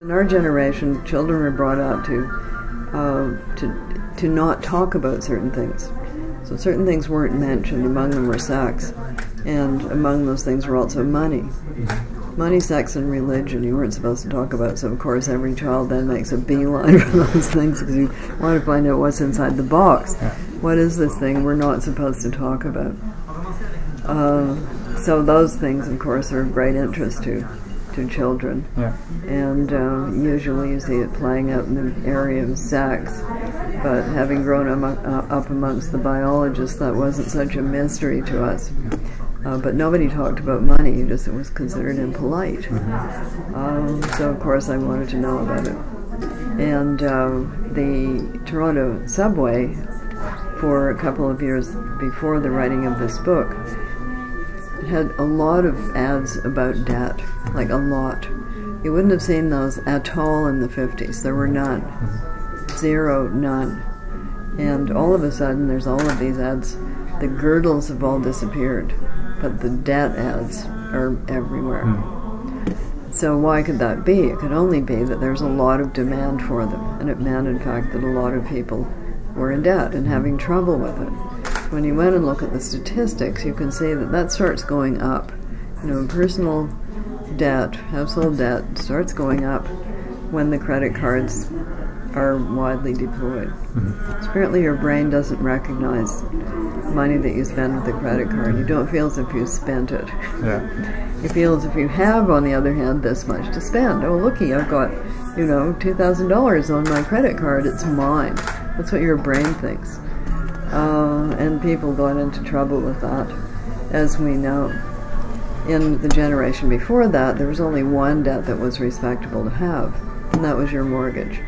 In our generation, children were brought up to not talk about certain things. So certain things weren't mentioned. Among them were sex, and among those things were also money. Money, sex, and religion you weren't supposed to talk about. So of course every child then makes a beeline for those things because you want to find out what's inside the box. What is this thing we're not supposed to talk about? So those things, of course, are of great interest to children. And usually you see it playing out in the area of sex. But having grown up amongst the biologists, that wasn't such a mystery to us. But nobody talked about money, it was considered impolite. So of course I wanted to know about it. And the Toronto subway, for a couple of years before the writing of this book, had a lot of ads about debt, like a lot. You wouldn't have seen those at all in the 50s. There were none. Zero, none. And all of a sudden there's all of these ads. The girdles have all disappeared, but the debt ads are everywhere. So why could that be? It could only be that there's a lot of demand for them, and it meant in fact that a lot of people were in debt and having trouble with it. When you went and look at the statistics, you can see that that starts going up. You know, personal debt, household debt starts going up when the credit cards are widely deployed. So apparently your brain doesn't recognize money that you spend with a credit card. You don't feel as if you spent it. You feel as if you have, on the other hand, this much to spend. Oh, looky, I've got, you know, $2,000 on my credit card. It's mine. That's what your brain thinks. And people got into trouble with that, as we know. In the generation before that, there was only one debt that was respectable to have, and that was your mortgage.